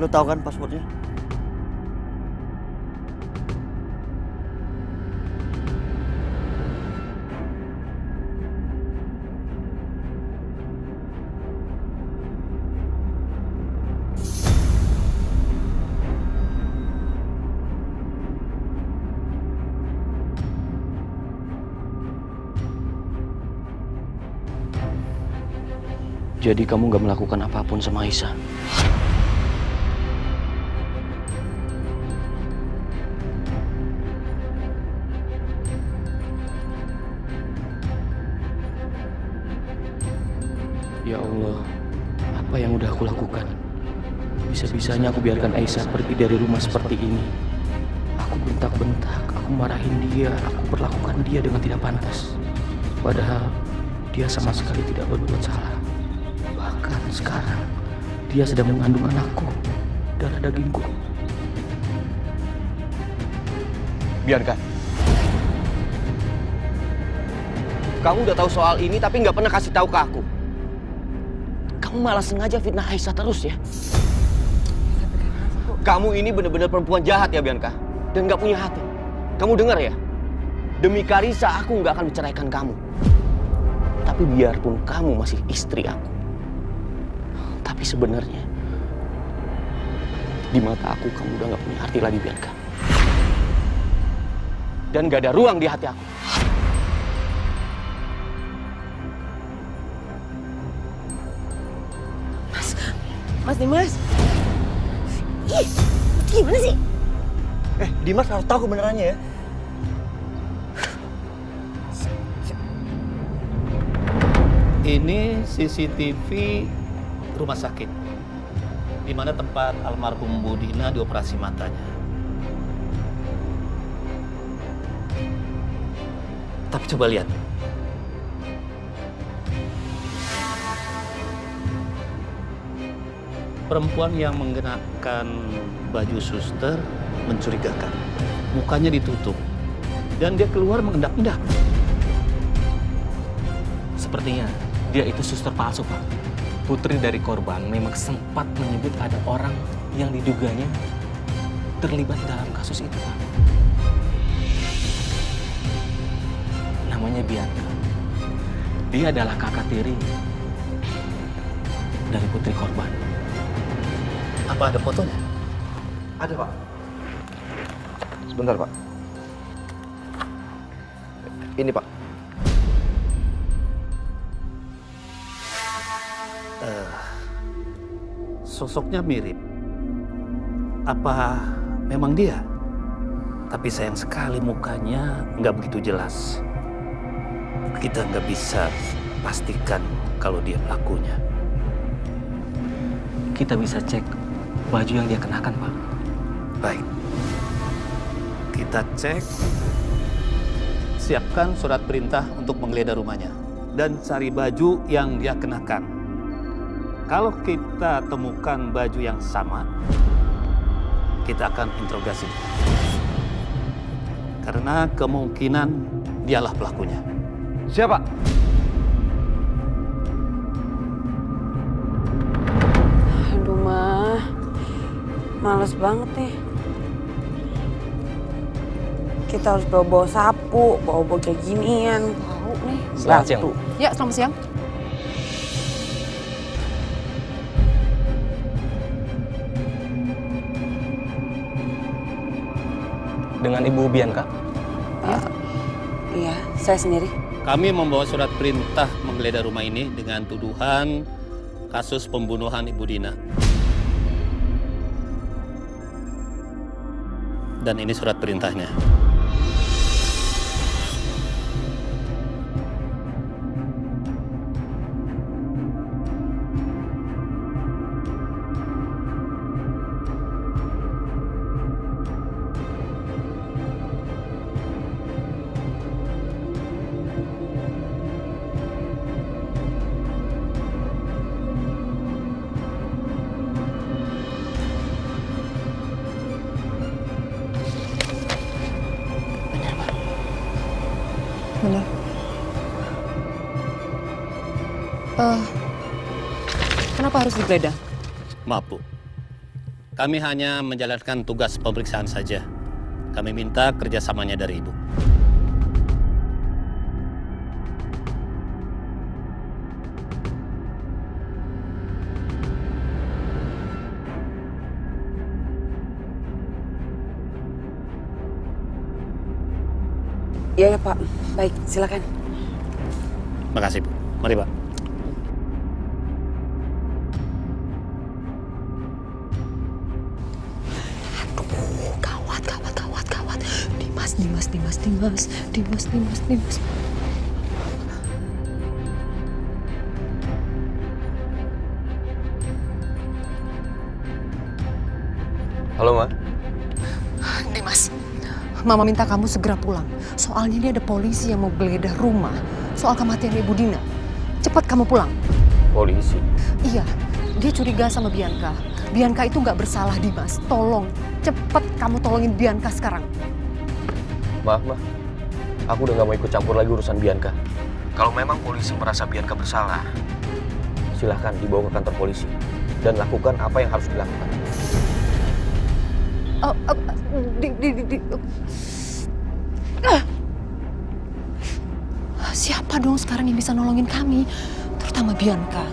Lo tahu kan passwordnya? Jadi kamu gak melakukan apapun sama Aisyah? Ya Allah, apa yang udah aku lakukan? Bisa-bisanya aku biarkan Aisyah pergi dari rumah seperti ini. Aku bentak-bentak, aku marahin dia, aku perlakukan dia dengan tidak pantas. Padahal dia sama sekali tidak berbuat salah. Bahkan sekarang dia sedang mengandung anakku, darah dagingku. Biarkan. Kamu udah tahu soal ini tapi nggak pernah kasih tahu ke aku. Kamu malah sengaja fitnah Aisyah terus ya. Kamu ini benar-benar perempuan jahat ya Bianca. Dan nggak punya hati. Kamu dengar ya? Demi Karissa aku nggak akan menceraikan kamu. Tapi biarpun kamu masih istri aku. Tapi sebenarnya di mata aku kamu udah nggak punya arti lagi Bianca. Dan nggak ada ruang di hati aku. Mas Dimas. Ih, gimana sih? Dimas harus tahu kebenarannya ya. Ini CCTV rumah sakit, di mana tempat almarhum Bu Dina dioperasi matanya. Tapi coba lihat. Perempuan yang mengenakan baju suster mencurigakan. Mukanya ditutup. Dan dia keluar mengendap-endap. Sepertinya dia itu suster palsu, Pak. Putri dari korban memang sempat menyebut ada orang yang diduganya terlibat dalam kasus itu, Pak. Namanya Bianca. Dia adalah kakak tiri dari putri korban. Apa ada fotonya? Ada Pak. Sebentar Pak. Ini Pak. Sosoknya mirip. Apa memang dia? Tapi sayang sekali mukanya nggak begitu jelas. Kita nggak bisa pastikan kalau dia pelakunya. Kita bisa cek baju yang dia kenakan, Pak. Baik. Kita cek. Siapkan surat perintah untuk menggeledah rumahnya. Dan cari baju yang dia kenakan. Kalau kita temukan baju yang sama, kita akan interogasi. Karena kemungkinan dialah pelakunya. Siapa? Aduh, males banget nih. Kita harus bawa-bawa sapu, bawa-bawa kayak ginian. Tahu nih. Selamat siang. Ya, selamat siang. Dengan Ibu Bianca? Iya, saya sendiri. Kami membawa surat perintah menggeledah rumah ini dengan tuduhan kasus pembunuhan Ibu Dina. Dan ini surat perintahnya. Benar. Kenapa harus digeledah? Maaf, Bu. Kami hanya menjalankan tugas pemeriksaan saja. Kami minta kerjasamanya dari Ibu. Iya ya Pak, baik silakan. Makasih, Bu. Mari, Pak. Gawat. Dimas. Halo, Ma. Dimas, Mama minta kamu segera pulang. Soalnya ini ada polisi yang mau geledah rumah soal kematian Ibu Dina. Cepat kamu pulang. Polisi? Iya, dia curiga sama Bianca. Bianca itu nggak bersalah, Dimas. Tolong, cepet kamu tolongin Bianca sekarang. Maaf, Ma. Aku udah gak mau ikut campur lagi urusan Bianca. Kalau memang polisi merasa Bianca bersalah, silahkan dibawa ke kantor polisi. Dan lakukan apa yang harus dilakukan. Siapa dong sekarang yang bisa nolongin kami? Terutama Bianca.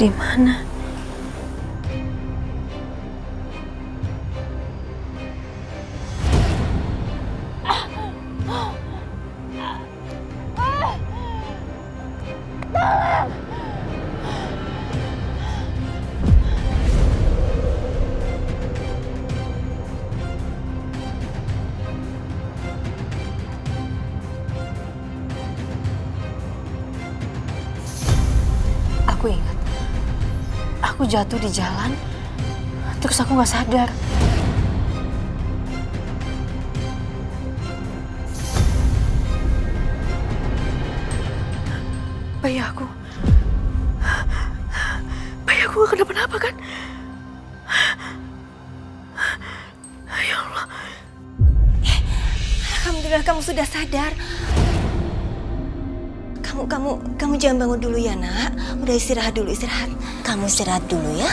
Di mana? Aku ingat. Aku jatuh di jalan, terus aku nggak sadar. Bayi aku nggak kenapa-napa kan? Ya Allah. Alhamdulillah kamu sudah sadar. Kamu jangan bangun dulu ya, Nak. Udah istirahat dulu, istirahat. Kamu istirahat dulu ya.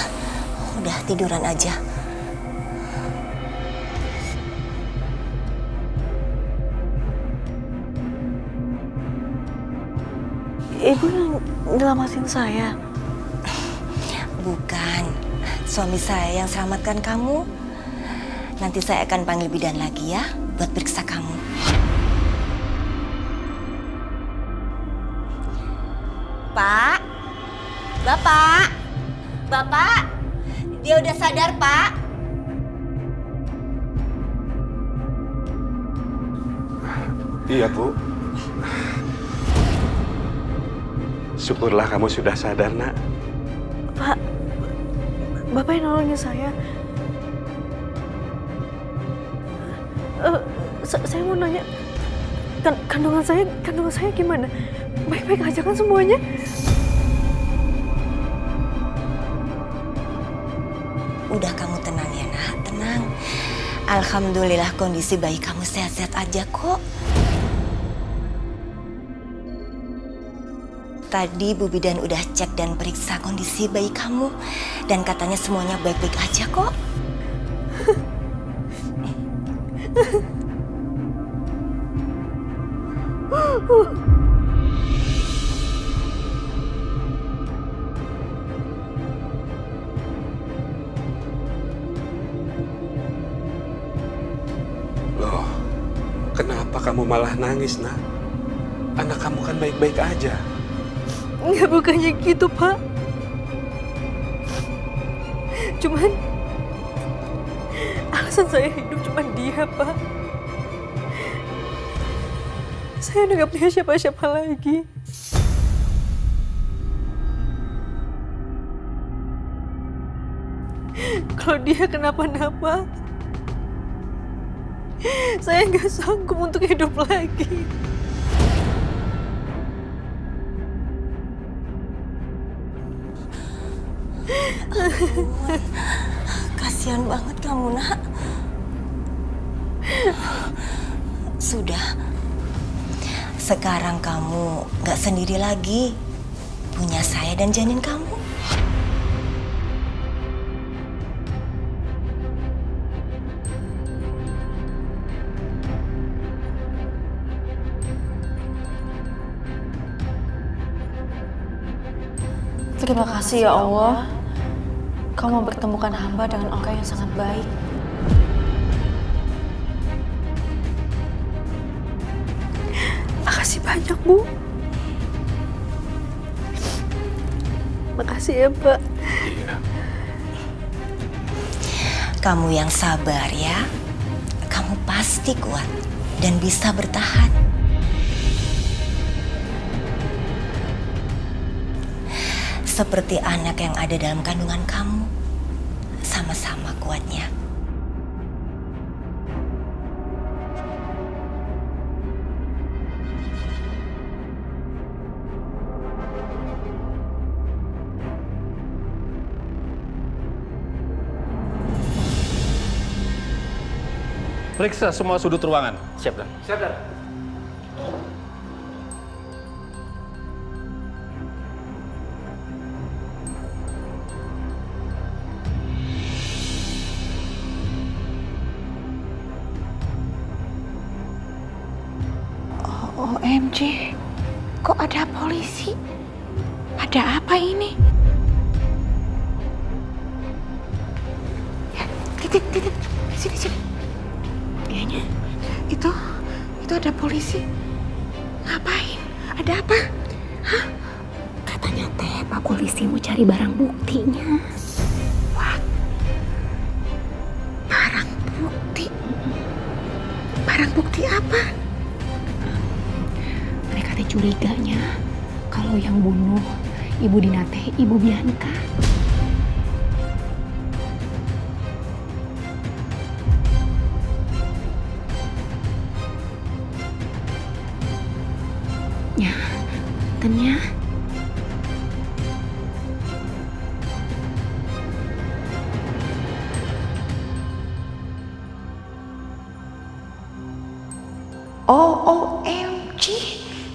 Udah tiduran aja. Ibu yang nyelamatin saya. Bukan. Suami saya yang selamatkan kamu. Nanti saya akan panggil bidan lagi ya, buat periksa kamu. Pak, Bapak, dia udah sadar, Pak. Iya, Bu. Syukurlah kamu sudah sadar, Nak. Pak, Bapak yang nolongin saya. Saya mau nanya, kandungan saya gimana? Baik-baik aja kan semuanya? Udah kamu tenang ya, Nak, tenang. Alhamdulillah kondisi bayi kamu sehat-sehat aja kok. Tadi Bu Bidan udah cek dan periksa kondisi bayi kamu. Dan katanya semuanya baik-baik aja kok. Loh, kenapa kamu malah nangis, Nak? Anak kamu kan baik-baik aja. Nggak, bukannya gitu, Pak. Cuman alasan saya hidup cuma dia, Pak. Saya udah gak punya siapa-siapa lagi. Kalau dia kenapa-napa, saya nggak sanggup untuk hidup lagi. Kasihan banget kamu, Nak. Sudah. Sekarang kamu gak sendiri lagi. Punya saya dan janin kamu. Terima kasih ya Allah. Kamu mempertemukan hamba dengan orang yang sangat baik. Makasih banyak, Bu. Makasih ya, Pak. Kamu yang sabar ya. Kamu pasti kuat dan bisa bertahan. Seperti anak yang ada dalam kandungan kamu. Sama-sama kuatnya. Periksa semua sudut ruangan. Siap, Dan. Siap, Dan. OMG, kok ada polisi? Ada apa ini? Ya, titik, sini. Kayaknya itu ada polisi. Ngapain? Ada apa? Hah? Katanya Pak polisi mau cari barang buktinya. What? Barang bukti? Barang bukti apa? Mereka teh curiganya kalau yang bunuh Ibu Dina teh Ibu Bianca. Ya, tanya. OMG,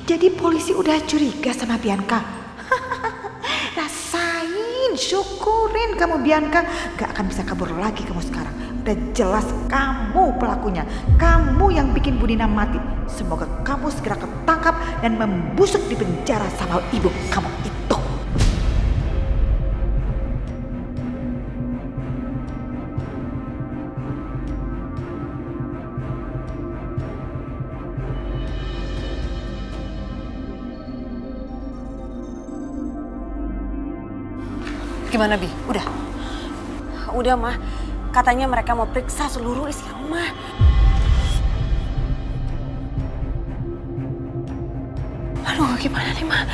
jadi polisi udah curiga sama Bianca. Rasain, syukurin kamu Bianca. Gak akan bisa kabur lagi kamu sekarang. Udah jelas kamu pelakunya. Kamu yang bikin Bu Dina mati. Semoga kamu segera ketangkap dan membusuk di penjara sama ibu kamu itu. Gimana, Bi? Udah? Udah, Mah. Katanya mereka mau periksa seluruh isi rumah. Aduh, gimana nih, Mah?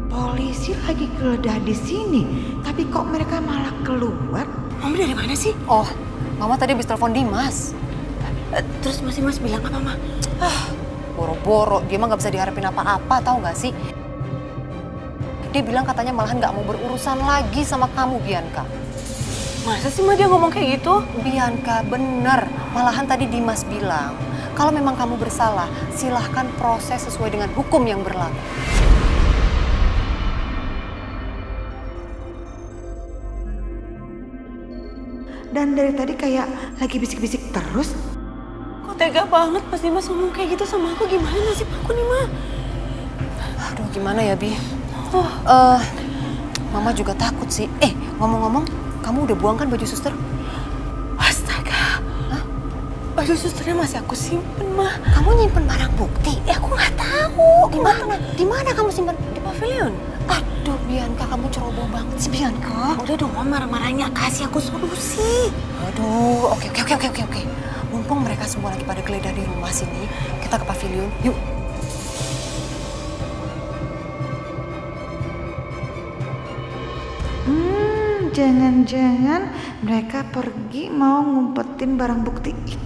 Polisi lagi geledah di sini, tapi kok mereka malah keluar? Mama dari mana sih? Oh, Mama tadi habis telepon Dimas. Terus Mas bilang apa, Mah? Boro-boro, dia mah gak bisa diharapin apa-apa, tahu gak sih? Dia bilang katanya malahan gak mau berurusan lagi sama kamu, Bianca. Masa sih, Mah, dia ngomong kayak gitu? Bianca, bener. Malahan tadi Dimas bilang, kalau memang kamu bersalah, silahkan proses sesuai dengan hukum yang berlaku. Dan dari tadi kayak lagi bisik-bisik terus. Kok tega banget pas Dimas ngomong kayak gitu sama aku. Gimana nasib aku nih, Mah? Aduh, gimana ya, Bi? Mama juga takut sih. Ngomong-ngomong, kamu udah buang kan baju suster? Astaga. Hah? Baju susternya masih aku simpen, Mah. Kamu nyimpen barang bukti? Aku nggak tahu. Di mana kamu simpan? Di pavilion. Aduh, Bianca, kamu ceroboh banget sih Bianca. Udah dong, marah-marahnya kasih aku solusi. Aduh, oke. Mumpung mereka semua lagi pada geledah di rumah sini, kita ke pavilion. Yuk. Jangan-jangan mereka pergi mau ngumpetin barang bukti itu.